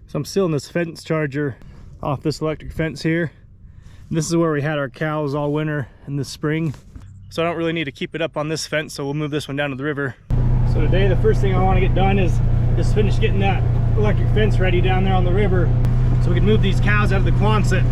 So I'm sealing this fence charger off this electric fence here. And this is where we had our cows all winter and this spring. So I don't really need to keep it up on this fence, so we'll move this one down to the river. So today the first thing I want to get done is just finish getting that electric fence ready down there on the river, so we can move these cows out of the Quonset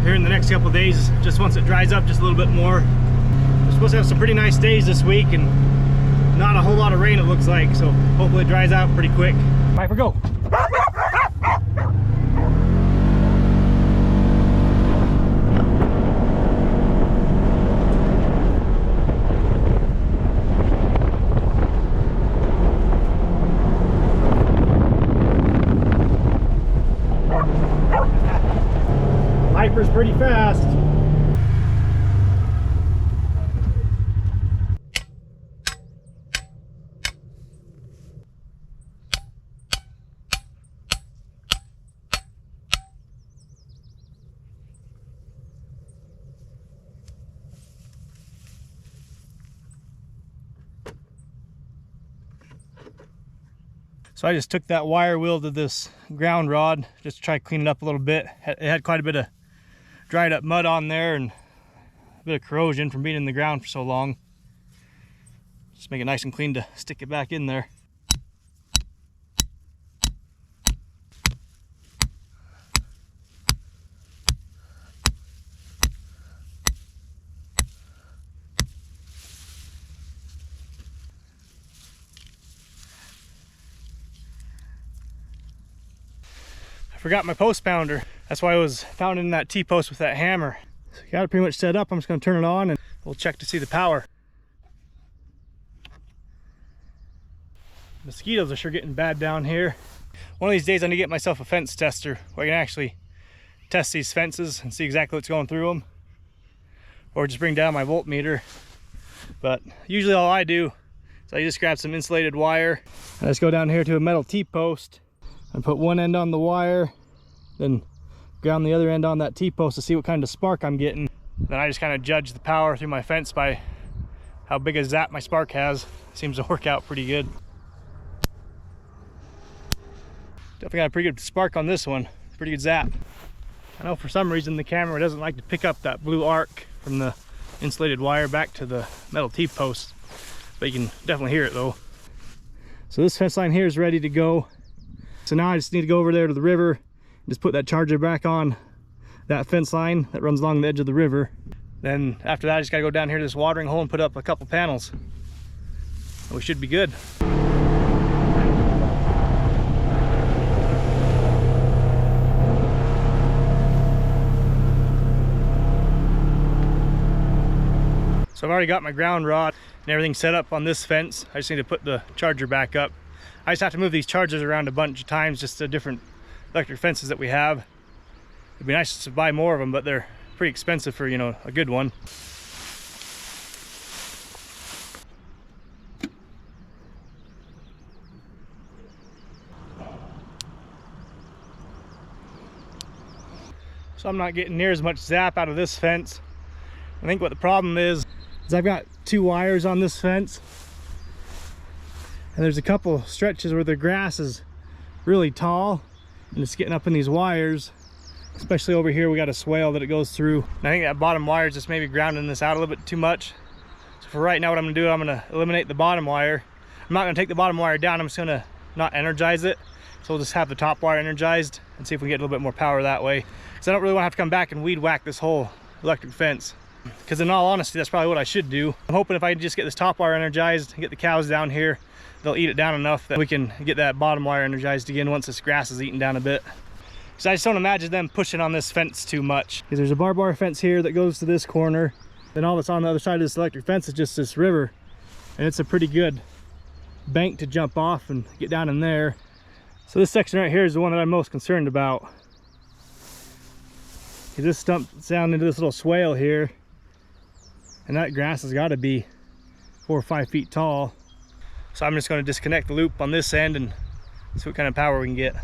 here in the next couple of days, just once it dries up just a little bit more. We're supposed to have some pretty nice days this week and not a whole lot of rain it looks like, so hopefully it dries out pretty quick. Piper, go! Piper's pretty fast. So I just took that wire wheel to this ground rod just to try to clean it up a little bit. It had quite a bit of dried up mud on there and a bit of corrosion from being in the ground for so long. Just make it nice and clean to stick it back in there. I forgot my post pounder. That's why I was pounding that T-post with that hammer. So got it pretty much set up. I'm just going to turn it on and we'll check to see the power. Mosquitoes are sure getting bad down here. One of these days I need to get myself a fence tester where I can actually test these fences and see exactly what's going through them, or just bring down my voltmeter. But usually all I do is I just grab some insulated wire and I just go down here to a metal T-post and put one end on the wire, then ground the other end on that T-post to see what kind of spark I'm getting. Then I just kind of judge the power through my fence by how big a zap my spark has. Seems to work out pretty good. Definitely got a pretty good spark on this one. Pretty good zap. I know for some reason the camera doesn't like to pick up that blue arc from the insulated wire back to the metal T-post, but you can definitely hear it though. So this fence line here is ready to go. So now I just need to go over there to the river, just put that charger back on that fence line that runs along the edge of the river. Then after that I just gotta go down here to this watering hole and put up a couple panels. And we should be good. So I've already got my ground rod and everything set up on this fence. I just need to put the charger back up. I just have to move these chargers around a bunch of times, just to different electric fences that we have. It'd be nice to buy more of them, but they're pretty expensive for, you know, a good one. So I'm not getting near as much zap out of this fence. I think what the problem is I've got two wires on this fence, and there's a couple stretches where the grass is really tall and it's getting up in these wires. Especially over here we got a swale that it goes through, and I think that bottom wire is just maybe grounding this out a little bit too much. So for right now what I'm gonna do, I'm gonna eliminate the bottom wire. I'm not gonna take the bottom wire down, I'm just gonna not energize it. So we'll just have the top wire energized and see if we get a little bit more power that way. Because I don't really want to have to come back and weed whack this whole electric fence. Because in all honesty, that's probably what I should do. I'm hoping if I can just get this top wire energized and get the cows down here, they'll eat it down enough that we can get that bottom wire energized again once this grass is eaten down a bit. So I just don't imagine them pushing on this fence too much. Because there's a barbed wire fence here that goes to this corner. Then all that's on the other side of this electric fence is just this river. And it's a pretty good bank to jump off and get down in there. So this section right here is the one that I'm most concerned about. This stumps down into this little swale here, and that grass has got to be 4 or 5 feet tall. So I'm just going to disconnect the loop on this end and see what kind of power we can get.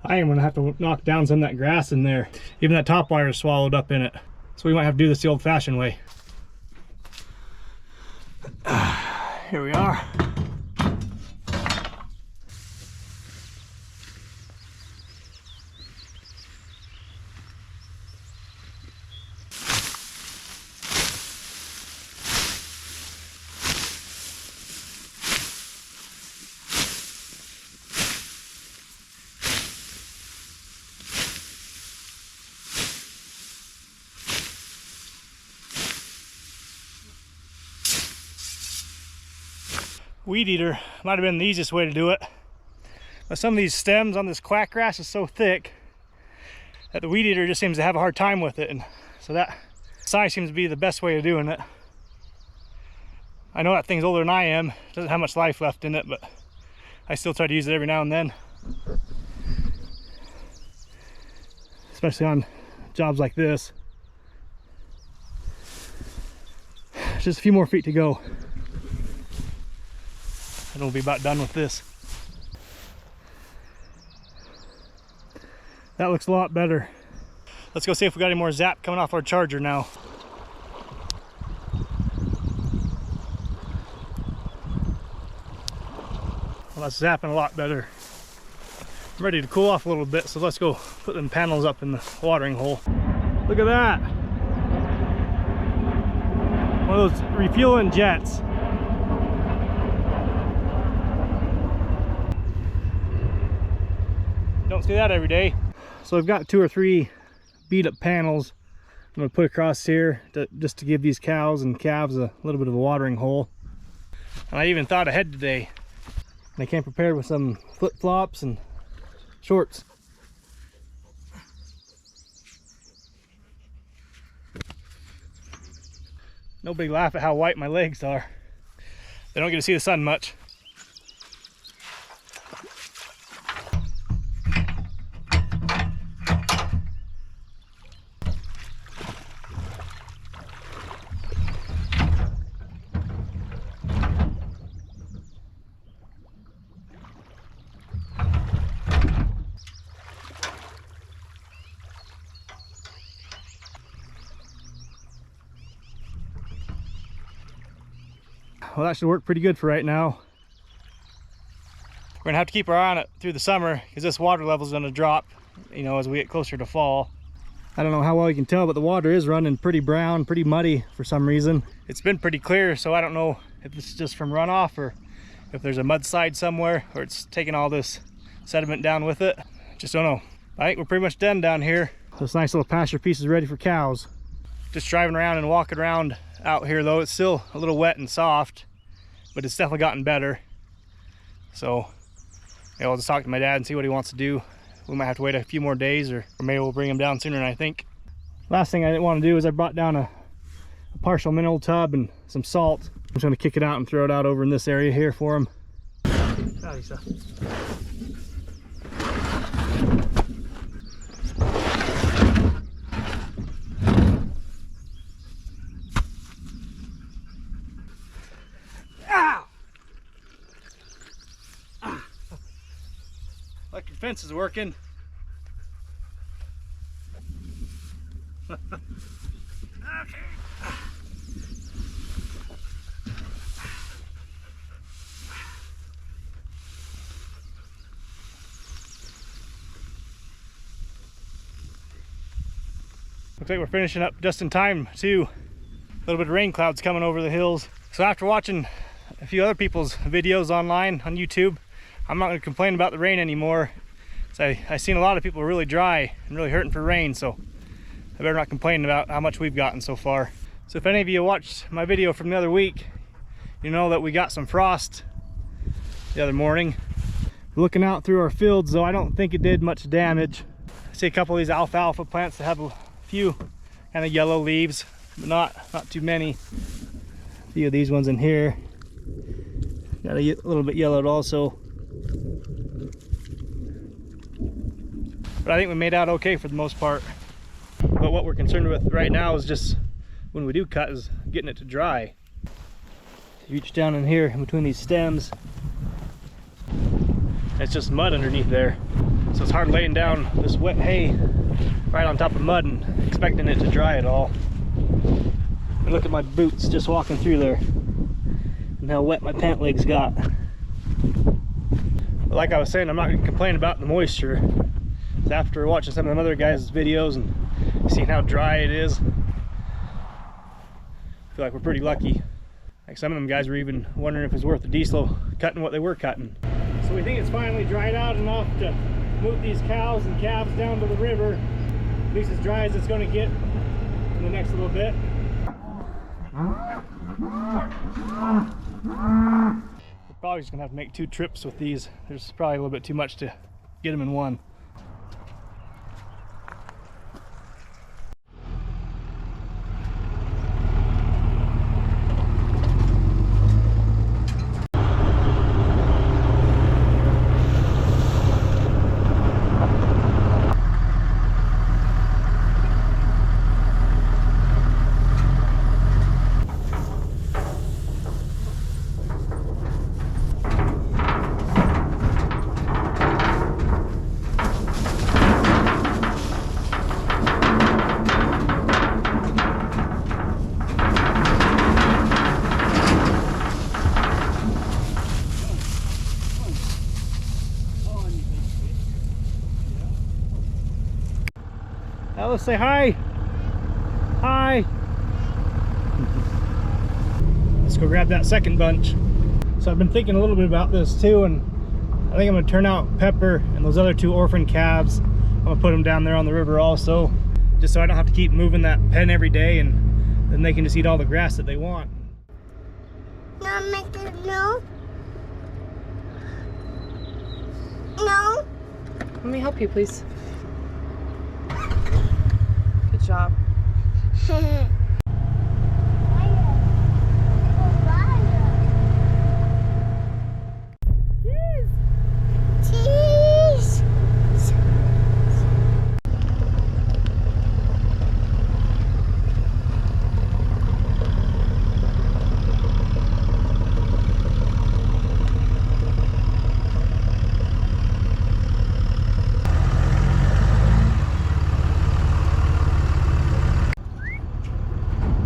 I am gonna have to knock down some of that grass in there. Even that top wire is swallowed up in it. So we might have to do this the old-fashioned way. Here we are. Weed eater might have been the easiest way to do it, but some of these stems on this quack grass is so thick that the weed eater just seems to have a hard time with it, and so that size seems to be the best way of doing it. I know that thing's older than I am, doesn't have much life left in it, but I still try to use it every now and then, especially on jobs like this. Just a few more feet to go. And we'll be about done with this. That looks a lot better. Let's go see if we got any more zap coming off our charger now. Well, that's zapping a lot better. I'm ready to cool off a little bit, so let's go put them panels up in the watering hole. Look at that. One of those refueling jets. Don't see that every day. So I've got 2 or 3 beat up panels I'm gonna put across here just to give these cows and calves a little bit of a watering hole. And I even thought ahead today. And I came prepared with some flip-flops and shorts. Nobody laugh at how white my legs are. They don't get to see the sun much. Well, that should work pretty good for right now. We're gonna have to keep our eye on it through the summer because this water level is gonna drop, you know, as we get closer to fall. I don't know how well you can tell, but the water is running pretty brown, pretty muddy for some reason. It's been pretty clear, so I don't know if it's just from runoff or if there's a mudslide somewhere or it's taking all this sediment down with it. Just don't know. I think we're pretty much done down here. This nice little pasture piece is ready for cows. Just driving around and walking around out here though, it's still a little wet and soft, but it's definitely gotten better. So yeah, I'll just talk to my dad and see what he wants to do. We might have to wait a few more days, or maybe we'll bring him down sooner than I think. Last thing I didn't want to do is I brought down a partial mineral tub and some salt. I'm just going to kick it out and throw it out over in this area here for him. Howdy, sir. Electric fence is working. Okay. Looks like we're finishing up just in time too. A little bit of rain clouds coming over the hills. So after watching a few other people's videos online on YouTube, I'm not going to complain about the rain anymore. So I've seen a lot of people really dry and really hurting for rain, so I better not complain about how much we've gotten so far. So if any of you watched my video from the other week, you know that we got some frost the other morning. Looking out through our fields though, I don't think it did much damage. I see a couple of these alfalfa plants that have a few kind of yellow leaves, but not too many. A few of these ones in here. Got a little bit yellowed also. But I think we made out okay for the most part. But what we're concerned with right now is just when we do cut is getting it to dry. You reach down in here in between these stems. It's just mud underneath there. So it's hard laying down this wet hay right on top of mud and expecting it to dry at all. And look at my boots just walking through there and how wet my pant legs got. But like I was saying, I'm not going to complain about the moisture. After watching some of them other guys' videos and seeing how dry it is, I feel like we're pretty lucky. Like some of them guys were even wondering if it was worth the diesel cutting what they were cutting. So we think it's finally dried out enough to move these cows and calves down to the river, at least as dry as it's going to get in the next little bit. We're probably just going to have to make 2 trips with these. There's probably a little bit too much to get them in one. Now let's say hi. Hi. Let's go grab that second bunch. So I've been thinking a little bit about this too, and I think I'm gonna turn out Pepper and those other 2 orphan calves. I'm gonna put them down there on the river also, just so I don't have to keep moving that pen every day, and then they can just eat all the grass that they want. No. No. Let me help you, please. Good job. Cheese.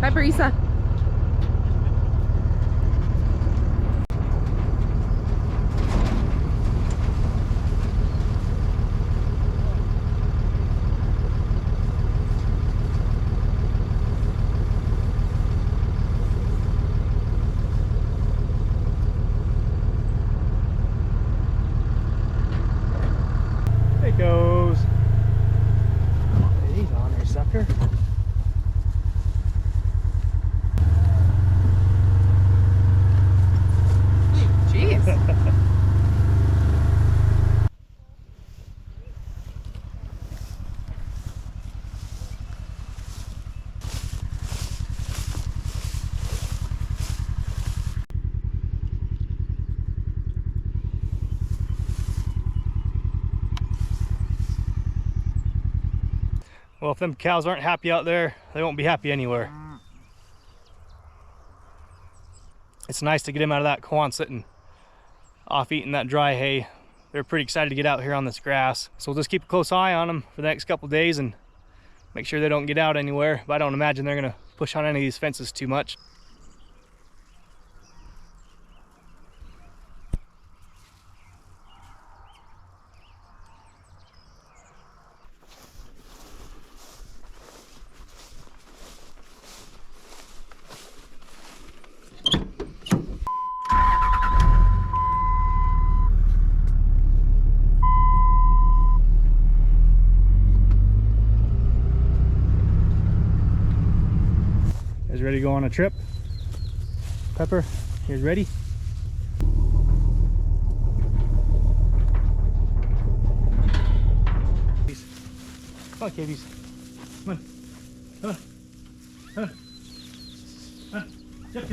Bye, Barisa. There it goes. He's on there, sucker. Jeez. Well, if them cows aren't happy out there, they won't be happy anywhere. It's nice to get them out of that Quonset and off eating that dry hay. They're pretty excited to get out here on this grass. So we'll just keep a close eye on them for the next couple days and make sure they don't get out anywhere. But I don't imagine they're gonna push on any of these fences too much. You guys ready to go on a trip? Pepper, you guys ready? Come on, cavies. Come on. Come on. Come on. Come on. Yep.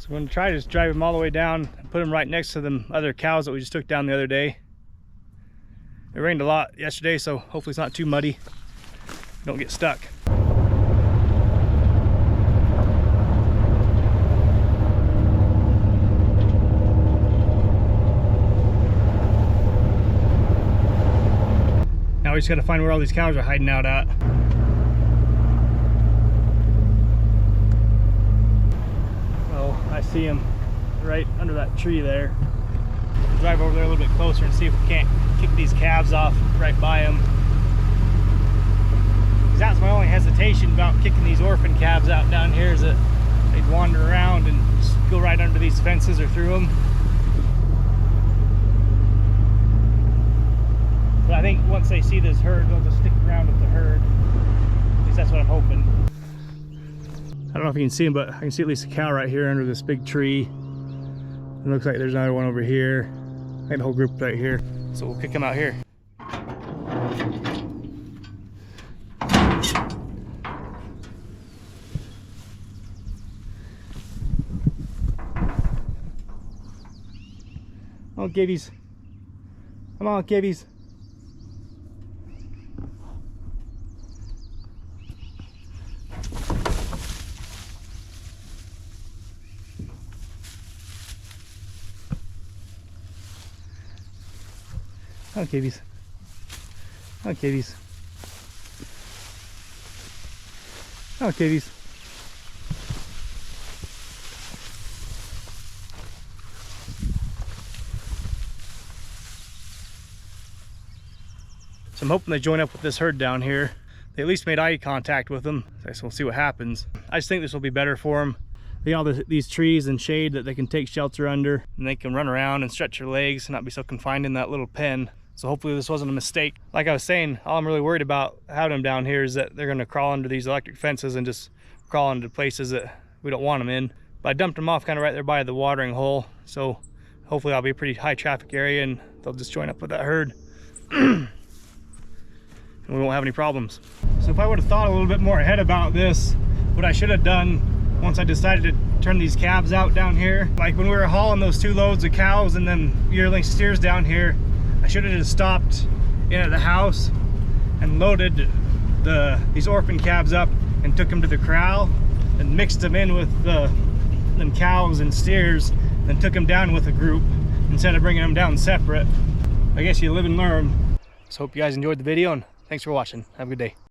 So I'm gonna try to just drive them all the way down and put them right next to them other cows that we just took down the other day. It rained a lot yesterday, so hopefully it's not too muddy. Don't get stuck. Now we just gotta find where all these cows are hiding out at. Oh, I see them right under that tree there. We'll drive over there a little bit closer and see if we can't kick these calves off right by them. Because that's my only hesitation about kicking these orphan calves out down here, is that they'd wander around and just go right under these fences or through them. But I think once they see this herd, they'll just stick around with the herd. At least that's what I'm hoping. I don't know if you can see them, but I can see at least a cow right here under this big tree. It looks like there's another one over here. I think the whole group right here. So we'll kick them out here. Oh, gibbies. Come on, gibbies. Oh, gibbies. Oh, gibbies. Oh, gibbies. So I'm hoping they join up with this herd down here. They at least made eye contact with them, so we'll see what happens. I just think this will be better for them. They got all these trees and shade that they can take shelter under, and they can run around and stretch their legs and not be so confined in that little pen. So hopefully this wasn't a mistake. Like I was saying, all I'm really worried about having them down here is that they're gonna crawl under these electric fences and just crawl into places that we don't want them in. But I dumped them off kind of right there by the watering hole, so hopefully I'll be a pretty high traffic area and they'll just join up with that herd. And we won't have any problems. So if I would have thought a little bit more ahead about this, what I should have done once I decided to turn these calves out down here, like when we were hauling those 2 loads of cows and then yearling steers down here, I should have just stopped in at the house and loaded these orphan calves up and took them to the corral and mixed them in with them cows and steers, and then took them down with a group instead of bringing them down separate. I guess you live and learn. So hope you guys enjoyed the video, and thanks for watching. Have a good day.